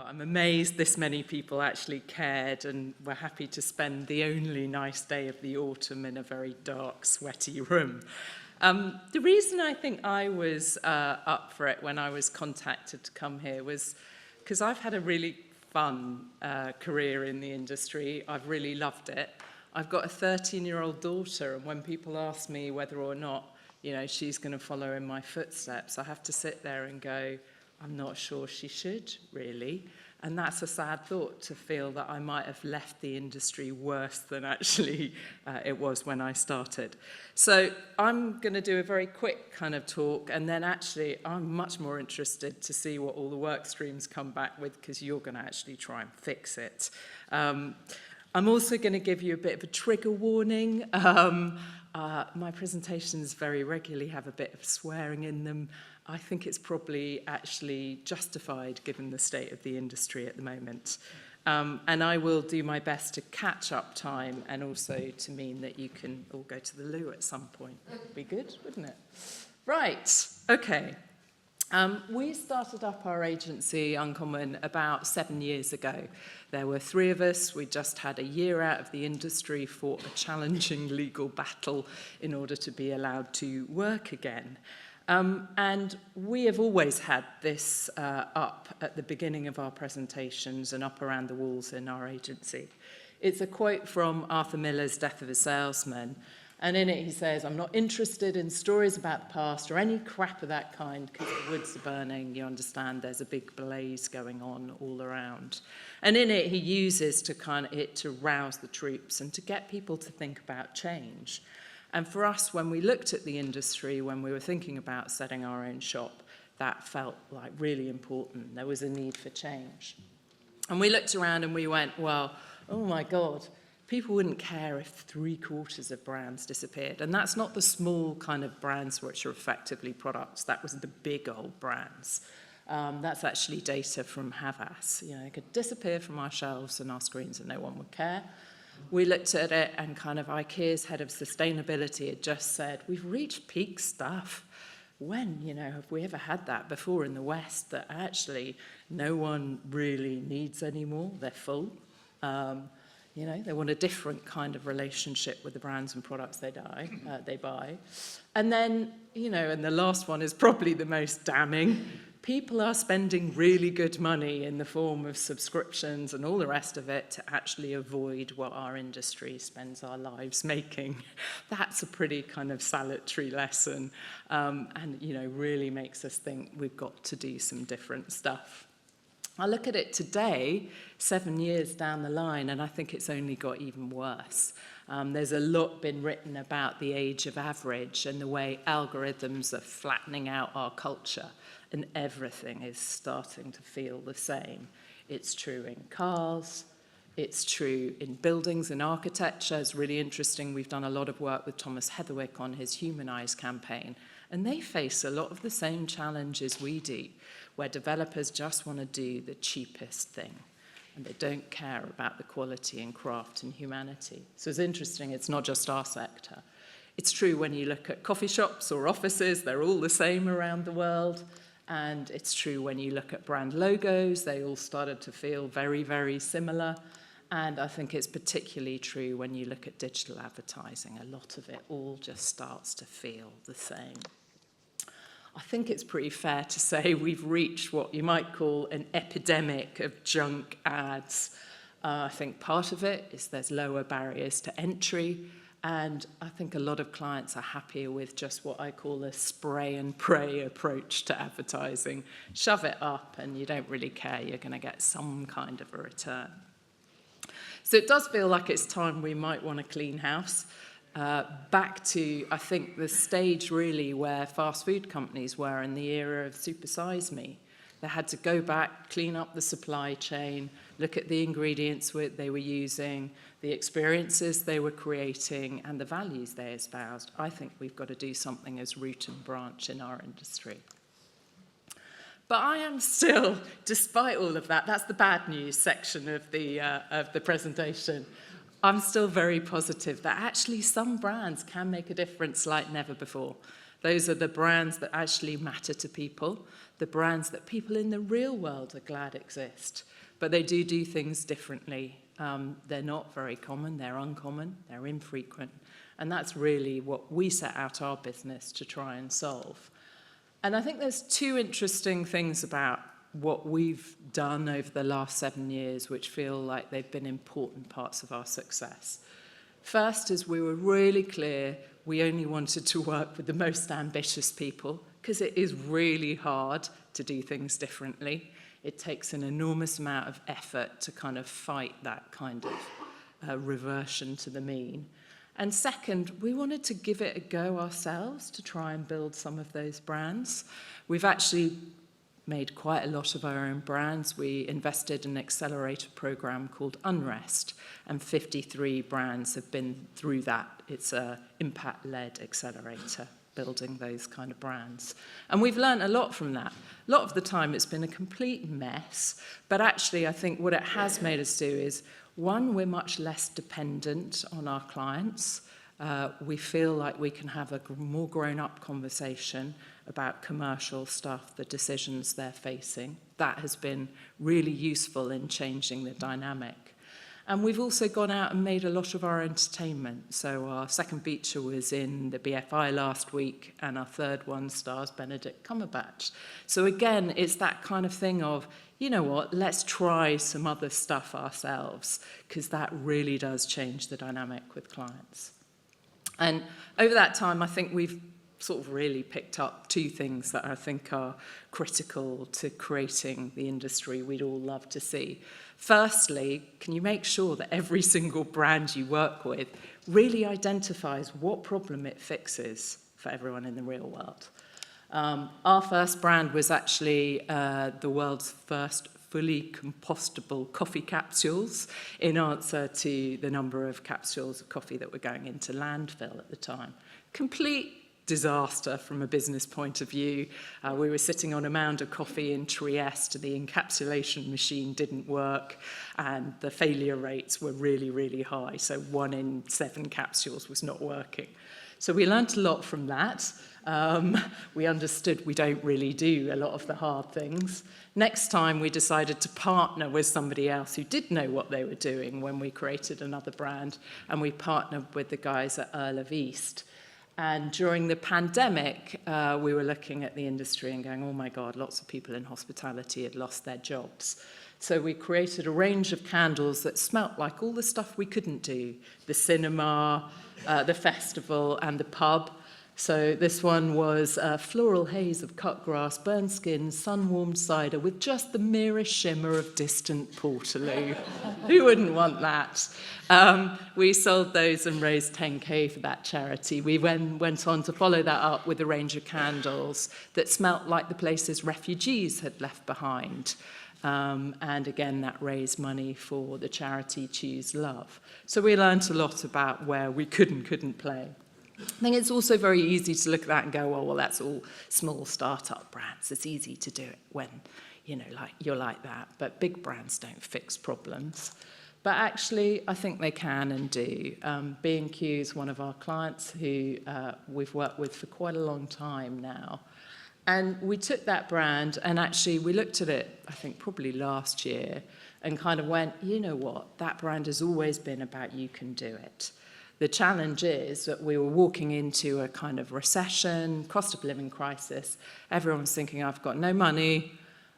I'm amazed this many people actually cared and were happy to spend the only nice day of the autumn in a very dark, sweaty room. The reason I think I was up for it when I was contacted to come here was because I've had a really fun career in the industry. I've really loved it. I've got a 13-year-old daughter, and when people ask me whether or not, she's going to follow in my footsteps, I have to sit there and go, I'm not sure she should, really. And that's a sad thought, to feel that I might have left the industry worse than actually it was when I started. So I'm going to do a very quick kind of talk, and then actually I'm much more interested to see what all the work streams come back with, because you're going to actually try and fix it. I'm also going to give you a bit of a trigger warning. My presentations very regularly have a bit of swearing in them. I think it's probably actually justified given the state of the industry at the moment. And I will do my best to catch up time, and also to mean that you can all go to the loo at some point. Would be good, wouldn't it? Right, okay. We started up our agency, Uncommon, about 7 years ago. There were 3 of us. We just had a year out of the industry, fought a challenging legal battle in order to be allowed to work again. And we have always had this up at the beginning of our presentations and up around the walls in our agency. It's a quote from Arthur Miller's Death of a Salesman. And in it he says, I'm not interested in stories about the past or any crap of that kind, because the woods are burning, you understand, there's a big blaze going on all around. And in it he uses to rouse the troops and to get people to think about change. And for us, when we looked at the industry, when we were thinking about setting our own shop, that felt like really important. There was a need for change. And we looked around and we went, well, oh my God, people wouldn't care if 3/4 of brands disappeared. And that's not the small kind of brands which are effectively products. That was the big old brands. That's actually data from Havas. It could disappear from our shelves and our screens and no one would care. We looked at it, and kind of IKEA's head of sustainability had just said, we've reached peak stuff. When, have we ever had that before in the West, that actually no one really needs anymore? They're full. They want a different kind of relationship with the brands and products they buy. And then, and the last one is probably the most damning. People are spending really good money in the form of subscriptions and all the rest of it to actually avoid what our industry spends our lives making. That's a pretty kind of salutary lesson, and really makes us think we've got to do some different stuff. I look at it today, 7 years down the line, and I think it's only got even worse. There's a lot been written about the age of average and the way algorithms are flattening out our culture, and everything is starting to feel the same. It's true in cars, it's true in buildings and architecture. It's really interesting. We've done a lot of work with Thomas Heatherwick on his Humanize campaign, and they face a lot of the same challenges we do, where developers just want to do the cheapest thing, and they don't care about the quality and craft and humanity. So it's interesting, it's not just our sector. It's true when you look at coffee shops or offices, they're all the same around the world. And it's true when you look at brand logos, they all started to feel very, very similar. And I think it's particularly true when you look at digital advertising. A lot of it all just starts to feel the same. I think it's pretty fair to say we've reached what you might call an epidemic of junk ads. I think part of it is there's lower barriers to entry, and I think a lot of clients are happier with just what I call a spray and pray approach to advertising. Shove it up and you don't really care, you're going to get some kind of a return. So it does feel like it's time we might want to clean house. Back to, I think, the stage really where fast food companies were in the era of Super Size Me. They had to go back, clean up the supply chain, look at the ingredients they were using, the experiences they were creating, and the values they espoused. I think we've got to do something as root and branch in our industry. But I am still, despite all of that, that's the bad news section of the presentation. I'm still very positive that actually some brands can make a difference like never before. Those are the brands that actually matter to people, the brands that people in the real world are glad exist. but they do things differently. They're not very common, they're uncommon, they're infrequent, and that's really what we set out our business to try and solve. And I think there's two interesting things about what we've done over the last 7 years which feel like they've been important parts of our success. First is we were really clear we only wanted to work with the most ambitious people, because it is really hard to do things differently. It takes an enormous amount of effort to kind of fight that kind of reversion to the mean. And second, we wanted to give it a go ourselves to try and build some of those brands. We've actually made quite a lot of our own brands. We invested in an accelerator program called Unrest, and 53 brands have been through that. It's an impact-led accelerator, building those kind of brands. And we've learned a lot from that. A lot of the time it's been a complete mess, but actually I think what it has made us do is, one, we're much less dependent on our clients. We feel like we can have a more grown-up conversation about commercial stuff, the decisions they're facing. That has been really useful in changing the dynamic. And we've also gone out and made a lot of our entertainment. So our second feature was in the BFI last week, and our third one stars Benedict Cumberbatch. So again, it's that kind of thing of, you know what, let's try some other stuff ourselves, because that really does change the dynamic with clients. And over that time, I think we've sort of really picked up two things that I think are critical to creating the industry we'd all love to see. Firstly, can you make sure that every single brand you work with really identifies what problem it fixes for everyone in the real world? Our first brand was actually the world's first fully compostable coffee capsules, in answer to the number of capsules of coffee that were going into landfill at the time. Complete disaster from a business point of view. We were sitting on a mound of coffee in Trieste, the encapsulation machine didn't work, and the failure rates were really, really high. So 1 in 7 capsules was not working. So we learnt a lot from that. We understood we don't really do a lot of the hard things. Next time we decided to partner with somebody else who did know what they were doing when we created another brand, and we partnered with the guys at Earl of East. And during the pandemic, we were looking at the industry and going, oh my God, lots of people in hospitality had lost their jobs. So we created a range of candles that smelt like all the stuff we couldn't do, the cinema, the festival, and the pub. So this one was a floral haze of cut grass, burnt skin, sun-warmed cider with just the merest shimmer of distant Portaloo. Who wouldn't want that? We sold those and raised 10K for that charity. We went on to follow that up with a range of candles that smelt like the places refugees had left behind. And again, that raised money for the charity Choose Love. So we learned a lot about where we couldn't play. I think it's also very easy to look at that and go, well, that's all small startup brands. It's easy to do it when, you're like that. But big brands don't fix problems. But actually, I think they can and do. B&Q is one of our clients who we've worked with for quite a long time now. And we took that brand and actually we looked at it, I think probably last year, and kind of went, you know what, that brand has always been about you can do it. The challenge is that we were walking into a kind of recession, cost of living crisis. Everyone's thinking, I've got no money,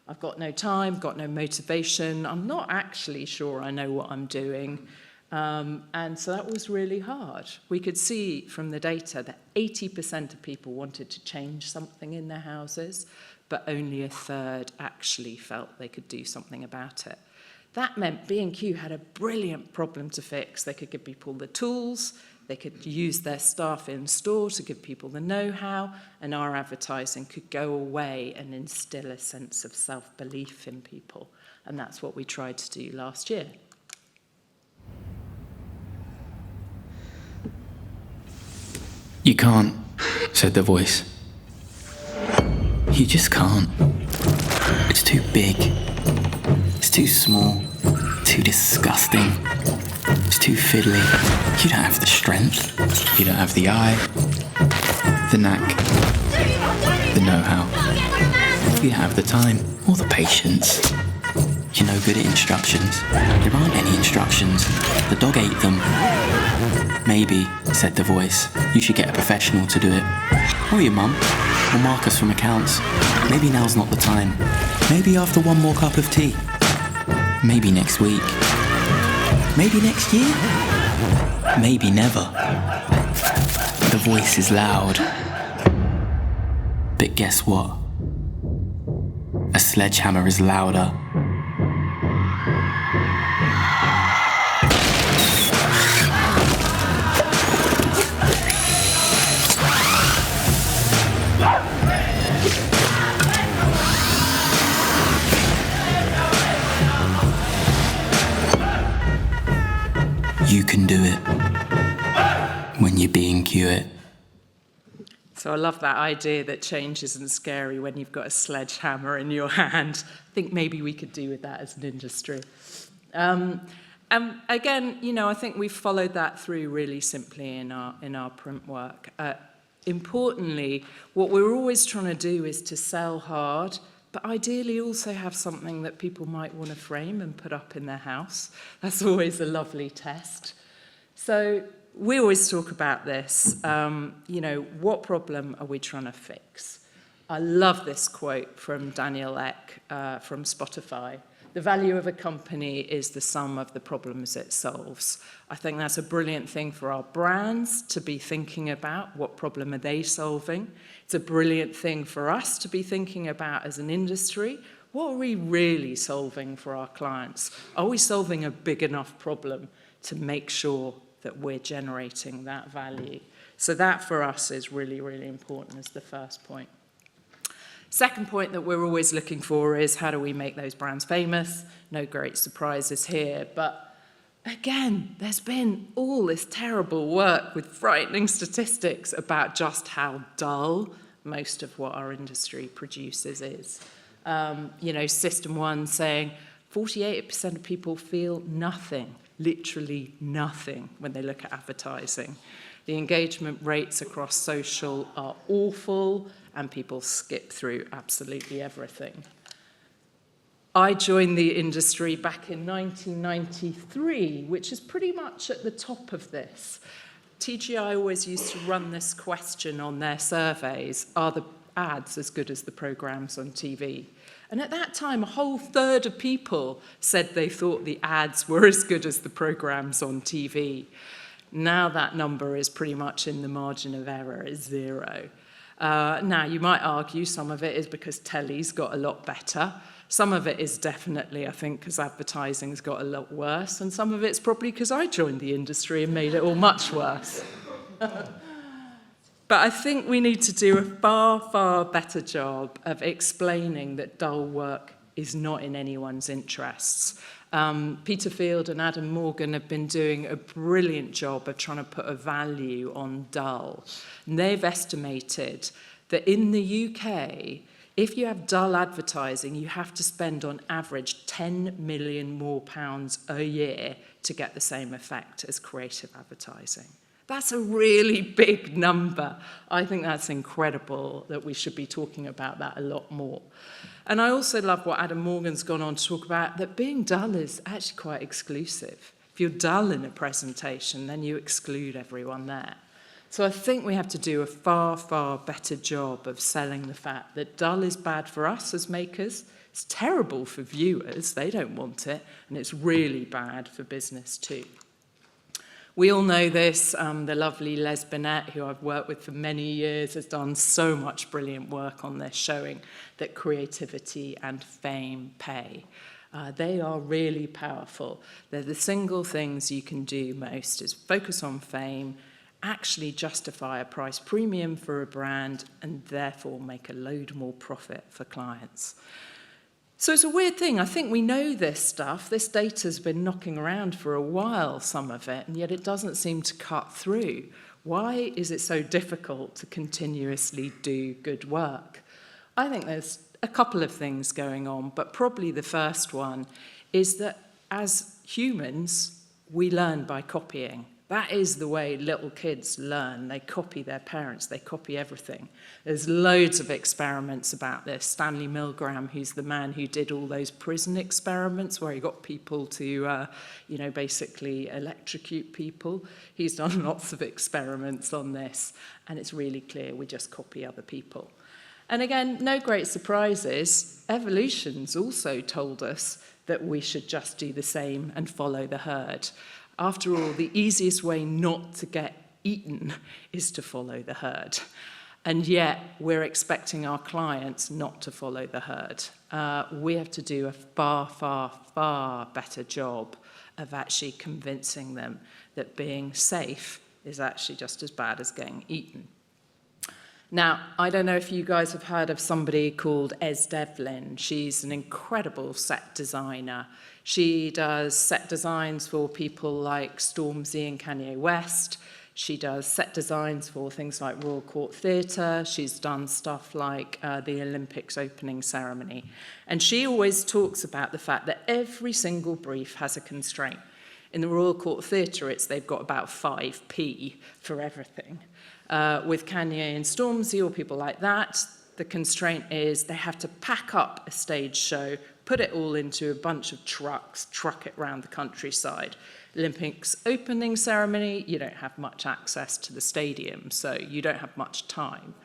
I've got no time, got no motivation. I'm not actually sure I know what I'm doing. And so that was really hard. We could see from the data that 80% of people wanted to change something in their houses, but only a third actually felt they could do something about it. That meant B&Q had a brilliant problem to fix. They could give people the tools, they could use their staff in store to give people the know-how, and our advertising could go away and instill a sense of self-belief in people. And that's what we tried to do last year. You can't, said the voice. You just can't. It's too big. It's too small. Too disgusting. It's too fiddly. You don't have the strength. You don't have the eye. The knack. The know-how. You don't have the time or the patience. You're no good at instructions. There aren't any instructions. The dog ate them. Maybe, said the voice, you should get a professional to do it. Or your mum. Or Marcus from accounts. Maybe now's not the time. Maybe after one more cup of tea. Maybe next week. Maybe next year. Maybe never. The voice is loud. But guess what? A sledgehammer is louder. You can do it when you're being cute. So I love that idea that change isn't scary when you've got a sledgehammer in your hand. I think maybe we could do with that as an industry. And again, I think we've followed that through really simply in our print work. Importantly, what we're always trying to do is to sell hard, but ideally also have something that people might want to frame and put up in their house. That's always a lovely test. So we always talk about this, what problem are we trying to fix? I love this quote from Daniel Ek from Spotify. The value of a company is the sum of the problems it solves. I think that's a brilliant thing for our brands to be thinking about. What problem are they solving? It's a brilliant thing for us to be thinking about as an industry. What are we really solving for our clients? Are we solving a big enough problem to make sure that we're generating that value? So that for us is really, really important as the first point. Second point that we're always looking for is how do we make those brands famous? No great surprises here, but again, there's been all this terrible work with frightening statistics about just how dull most of what our industry produces is. System 1 saying 48% of people feel nothing, literally nothing, when they look at advertising. The engagement rates across social are awful, and people skip through absolutely everything. I joined the industry back in 1993, which is pretty much at the top of this. TGI always used to run this question on their surveys, are the ads as good as the programs on TV? And at that time, a whole third of people said they thought the ads were as good as the programs on TV. Now that number is pretty much in the margin of error, is 0. Now, you might argue some of it is because telly's got a lot better. Some of it is definitely, I think, because advertising's got a lot worse. And some of it's probably because I joined the industry and made it all much worse. But I think we need to do a far, far better job of explaining that dull work is not in anyone's interests. Peter Field and Adam Morgan have been doing a brilliant job of trying to put a value on dull. And they've estimated that in the UK, if you have dull advertising, you have to spend on average £10 million more a year to get the same effect as creative advertising. That's a really big number. I think that's incredible that we should be talking about that a lot more. And I also love what Adam Morgan's gone on to talk about, that being dull is actually quite exclusive. If you're dull in a presentation, then you exclude everyone there. So I think we have to do a far, far better job of selling the fact that dull is bad for us as makers. It's terrible for viewers. They don't want it. And it's really bad for business too. We all know this. The lovely Les Binet, who I've worked with for many years, has done so much brilliant work on this, showing that creativity and fame pay. They are really powerful. They're the single things you can do most is focus on fame, actually justify a price premium for a brand, and therefore make a load more profit for clients. So it's a weird thing. I think we know this stuff. This data's been knocking around for a while, some of it, and yet it doesn't seem to cut through. Why is it so difficult to continuously do good work? I think there's a couple of things going on, but probably the first one is that as humans, we learn by copying. That is the way little kids learn. They copy their parents, they copy everything. There's loads of experiments about this. Stanley Milgram, who's the man who did all those prison experiments where he got people to, basically electrocute people. He's done lots of experiments on this, and it's really clear we just copy other people. And again, no great surprises. Evolution's also told us that we should just do the same and follow the herd. After all, the easiest way not to get eaten is to follow the herd. And yet, we're expecting our clients not to follow the herd. We have to do a far, far, far better job of actually convincing them that being safe is actually just as bad as getting eaten. Now, I don't know if you guys have heard of somebody called Ez Devlin. She's an incredible set designer. She does set designs for people like Stormzy and Kanye West. She does set designs for things like Royal Court Theatre. She's done stuff like the Olympics opening ceremony. And she always talks about the fact that every single brief has a constraint. In the Royal Court Theatre, they've got about 5p for everything. With Kanye and Stormzy or people like that, the constraint is they have to pack up a stage show, put it all into a bunch of trucks, truck it around the countryside. Olympics opening ceremony, you don't have much access to the stadium, so you don't have much time.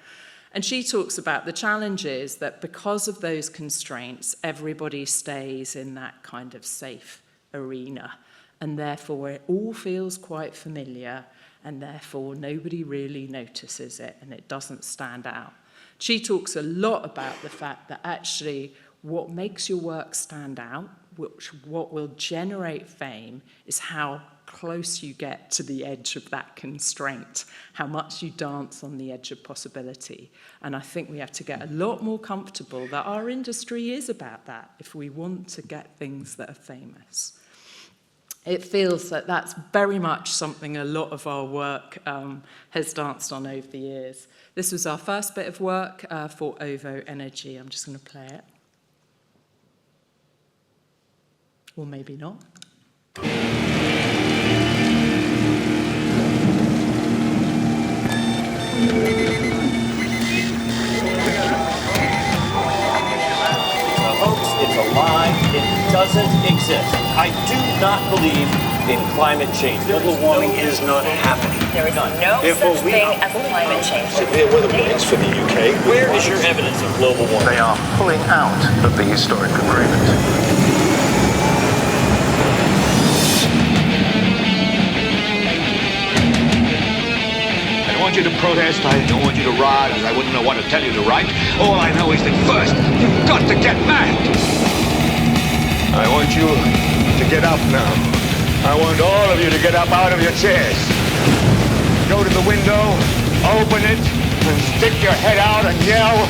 And she talks about the challenges that because of those constraints, everybody stays in that kind of safe arena. And therefore, it all feels quite familiar, and therefore nobody really notices it and it doesn't stand out. She talks a lot about the fact that actually what makes your work stand out, what will generate fame, is how close you get to the edge of that constraint, how much you dance on the edge of possibility. And I think we have to get a lot more comfortable that our industry is about that if we want to get things that are famous. It feels that that's very much something a lot of our work has danced on over the years. This was our first bit of work for OVO Energy. I'm just going to play it. Or maybe not. It's a lie. It doesn't exist. I do not believe in climate change. Global warming is not happening. There is no such thing as climate change. Severe weather warnings for the UK. Where is your evidence of global warming? They are pulling out of the historic agreement. I want you to protest, I don't want you to riot, because I wouldn't know what to tell you to write. All I know is that first, you've got to get mad. I want you to get up now. I want all of you to get up out of your chairs. Go to the window, open it, and stick your head out and yell,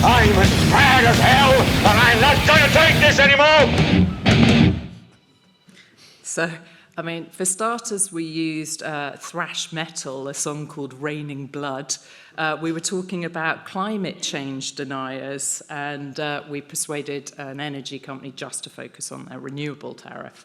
I'm as mad as hell, and I'm not going to take this anymore! So, I mean, for starters, we used thrash metal, a song called Raining Blood. We were talking about climate change deniers, and we persuaded an energy company just to focus on their renewable tariff.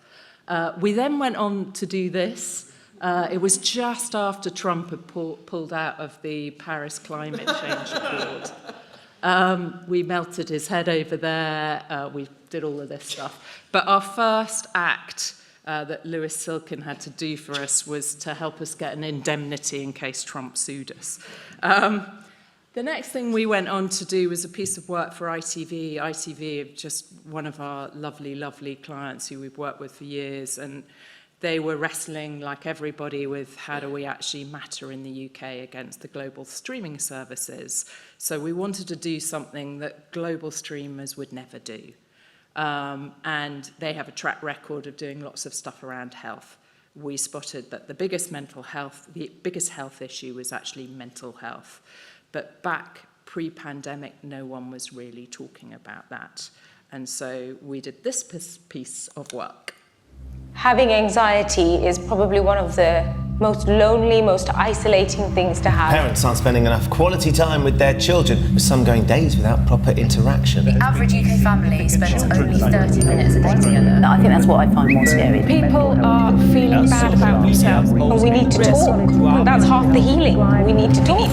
We then went on to do this. It was just after Trump had pulled out of the Paris Climate Change Accord. We melted his head over there. We did all of this stuff. But our first act that Lewis Silkin had to do for us was to help us get an indemnity in case Trump sued us. The next thing we went on to do was a piece of work for ITV. ITV, just one of our lovely, lovely clients who we've worked with for years, and they were wrestling, like everybody, with how do we actually matter in the UK against the global streaming services. So we wanted to do something that global streamers would never do. And they have a track record of doing lots of stuff around health. We spotted that the biggest health issue was actually mental health. But back pre-pandemic, no one was really talking about that. And so we did this piece of work. Having anxiety is probably one of the most lonely, most isolating things to have. Parents aren't spending enough quality time with their children, with some going days without proper interaction. The average UK family spends only 30 minutes a day together. I think that's what I find more scary. People are feeling bad about themselves, and we need to talk. That's half the healing. We need to talk.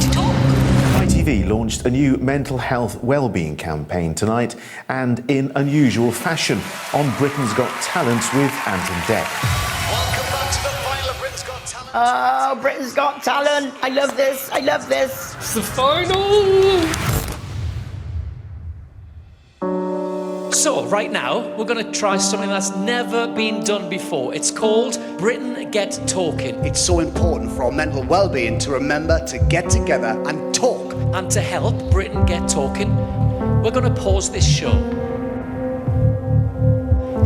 ITV launched a new mental health wellbeing campaign tonight, and in unusual fashion, on Britain's Got Talent with Anton Deck. Welcome back to the final of Britain's Got Talent. Oh, Britain's Got Talent. I love this. I love this. It's the final! So, right now, we're going to try something that's never been done before. It's called Britain Get Talking. It's so important for our mental well-being to remember to get together and talk. And to help Britain Get Talking, we're going to pause this show.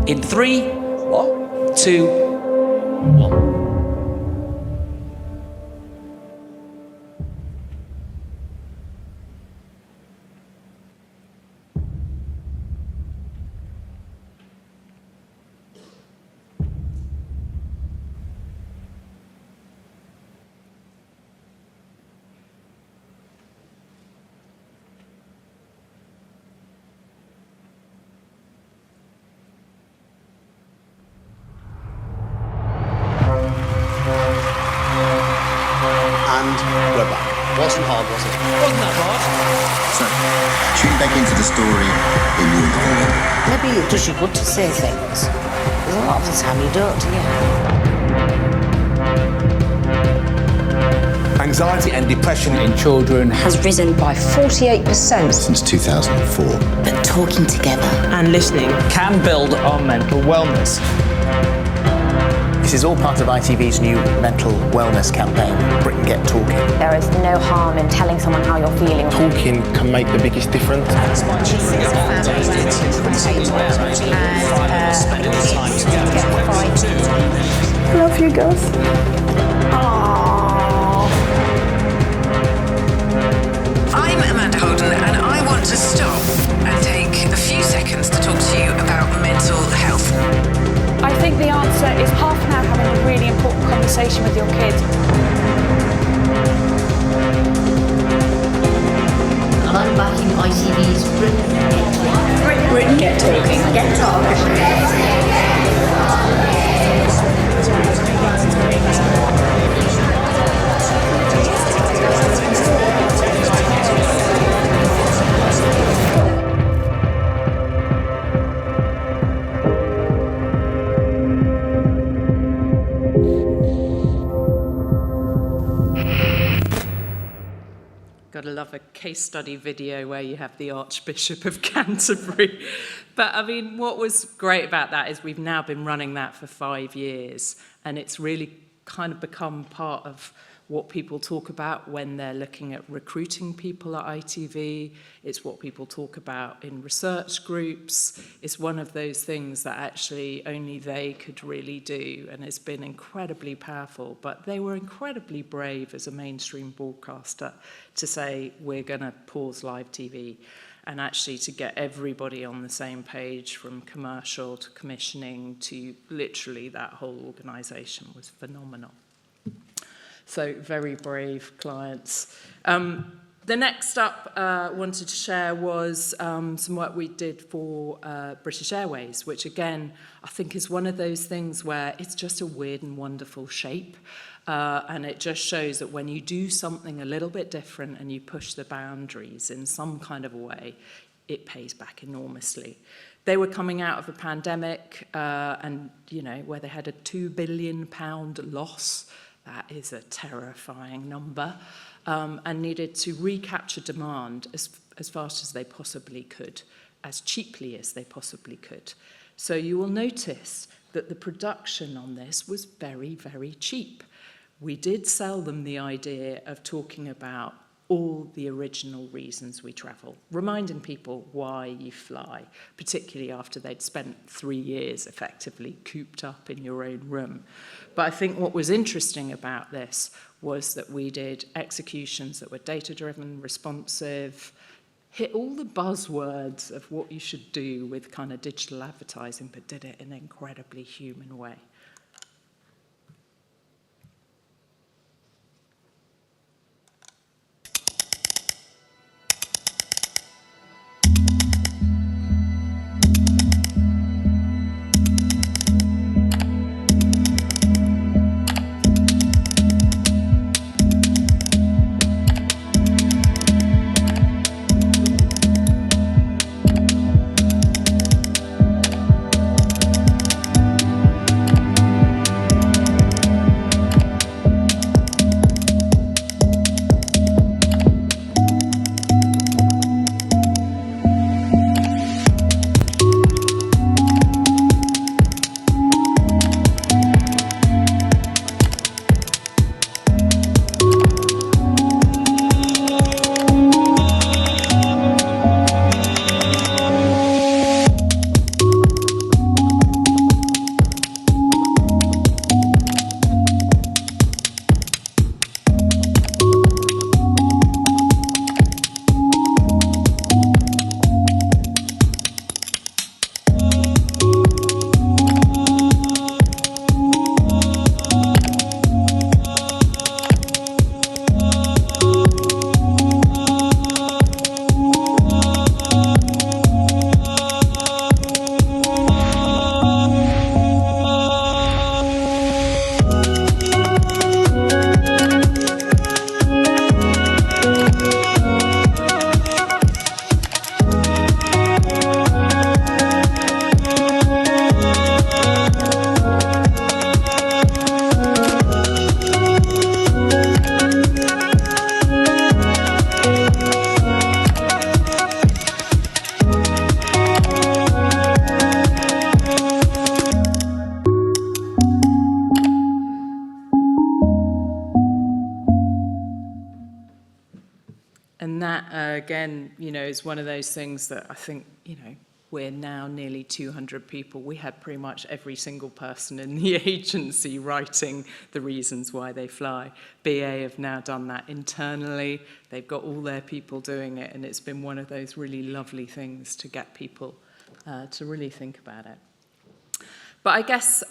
In 3, 2, 1. We're back. Wasn't hard, was it? Wasn't that hard? So, tune back into the story in your world. Maybe it does you good to say things. There's a lot of the time you don't, do you? Anxiety and depression in children Has risen by 48%. Since 2004. But talking together and listening Can build our mental wellness. This is all part of ITV's new mental wellness campaign, Britain Get Talking. There is no harm in telling someone how you're feeling. Talking can make the biggest difference. Love you girls. I'm Amanda Holden, and I want to stop and take a few seconds to talk to you about mental health. I think the answer is half an hour having a really important conversation with your kids. And I'm backing ITV's Britain Get Talking. Britain Get Talking. Get Talking. Gotta love a case study video where you have the Archbishop of Canterbury. But I mean, what was great about that is we've now been running that for 5 years, and it's really kind of become part of what people talk about when they're looking at recruiting people at ITV. It's what people talk about in research groups. It's one of those things that actually only they could really do, and has been incredibly powerful. But they were incredibly brave as a mainstream broadcaster to say, we're going to pause live TV, and actually to get everybody on the same page, from commercial to commissioning to literally that whole organisation, was phenomenal. So very brave clients. The next up wanted to share was some work we did for British Airways, which again, I think is one of those things where it's just a weird and wonderful shape. And it just shows that when you do something a little bit different and you push the boundaries in some kind of a way, it pays back enormously. They were coming out of a pandemic and, you know, where they had a £2 billion loss. That is a terrifying number, and needed to recapture demand as fast as they possibly could, as cheaply as they possibly could. So you will notice that the production on this was very, very cheap. We did sell them the idea of talking about all the original reasons we travel, reminding people why you fly, particularly after they'd spent 3 years effectively cooped up in your own room. But I think what was interesting about this was that we did executions that were data-driven, responsive, hit all the buzzwords of what you should do with kind of digital advertising, but did it in an incredibly human way. And that, again, you know, is one of those things that I think, you know, we're now nearly 200 people. We had pretty much every single person in the agency writing the reasons why they fly. BA have now done that internally. They've got all their people doing it, and it's been one of those really lovely things to get people to really think about it. But I guess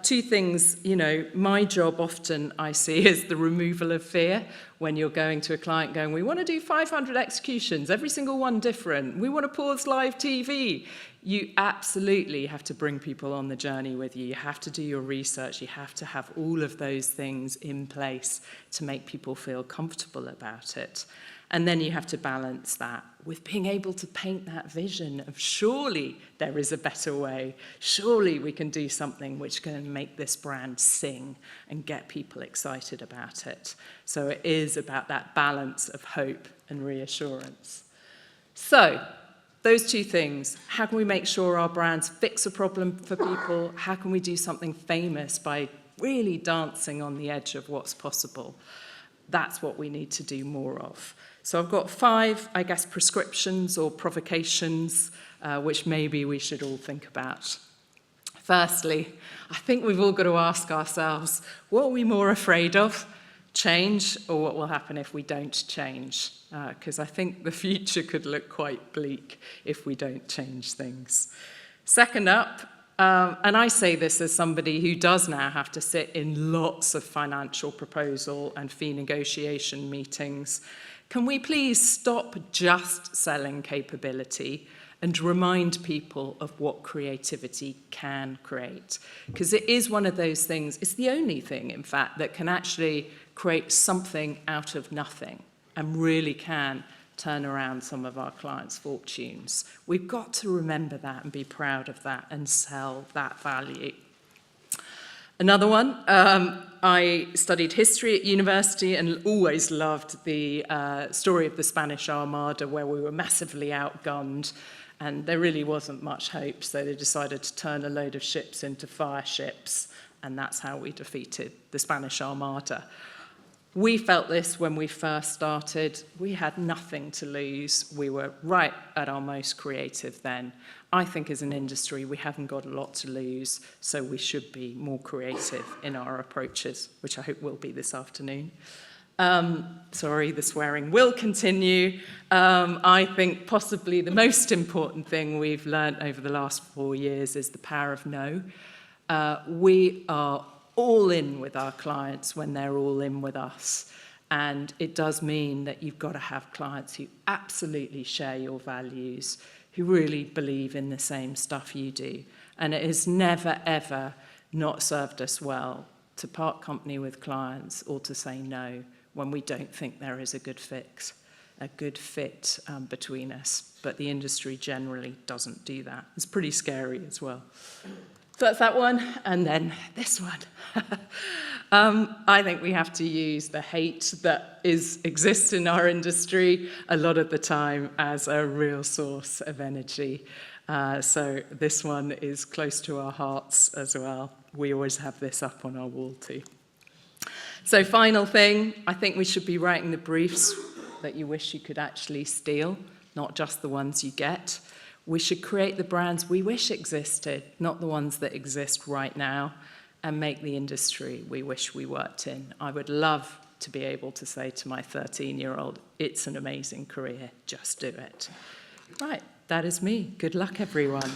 two things, you know, my job often I see is the removal of fear when you're going to a client going, we want to do 500 executions, every single one different. We want to pause live TV. You absolutely have to bring people on the journey with you. You have to do your research. You have to have all of those things in place to make people feel comfortable about it. And then you have to balance that with being able to paint that vision of surely there is a better way. Surely we can do something which can make this brand sing and get people excited about it. So it is about that balance of hope and reassurance. So those two things, how can we make sure our brands fix a problem for people? How can we do something famous by really dancing on the edge of what's possible? That's what we need to do more of. So I've got 5, I guess, prescriptions or provocations, which maybe we should all think about. Firstly, I think we've all got to ask ourselves, what are we more afraid of? Change, or what will happen if we don't change? Because I think the future could look quite bleak if we don't change things. Second up, and I say this as somebody who does now have to sit in lots of financial proposal and fee negotiation meetings, can we please stop just selling capability and remind people of what creativity can create? Because it is one of those things, it's the only thing, in fact, that can actually create something out of nothing and really can turn around some of our clients' fortunes. We've got to remember that and be proud of that and sell that value. Another one, I studied history at university and always loved the story of the Spanish Armada, where we were massively outgunned and there really wasn't much hope, so they decided to turn a load of ships into fire ships, and that's how we defeated the Spanish Armada. We felt this when we first started. We had nothing to lose. We were right at our most creative then. I think as an industry, we haven't got a lot to lose, so we should be more creative in our approaches, which I hope will be this afternoon. Sorry, the swearing will continue. I think possibly the most important thing we've learned over the last 4 years is the power of no. We are all in with our clients when they're all in with us. And it does mean that you've got to have clients who absolutely share your values, who really believe in the same stuff you do. And it has never, ever not served us well to part company with clients or to say no when we don't think there is a good fit between us. But the industry generally doesn't do that. It's pretty scary as well. So that's that one, and then this one. I think we have to use the hate that exists in our industry a lot of the time as a real source of energy. So this one is close to our hearts as well. We always have this up on our wall too. So final thing, I think we should be writing the briefs that you wish you could actually steal, not just the ones you get. We should create the brands we wish existed, not the ones that exist right now, and make the industry we wish we worked in. I would love to be able to say to my 13-year-old, it's an amazing career, just do it. Right, that is me. Good luck, everyone.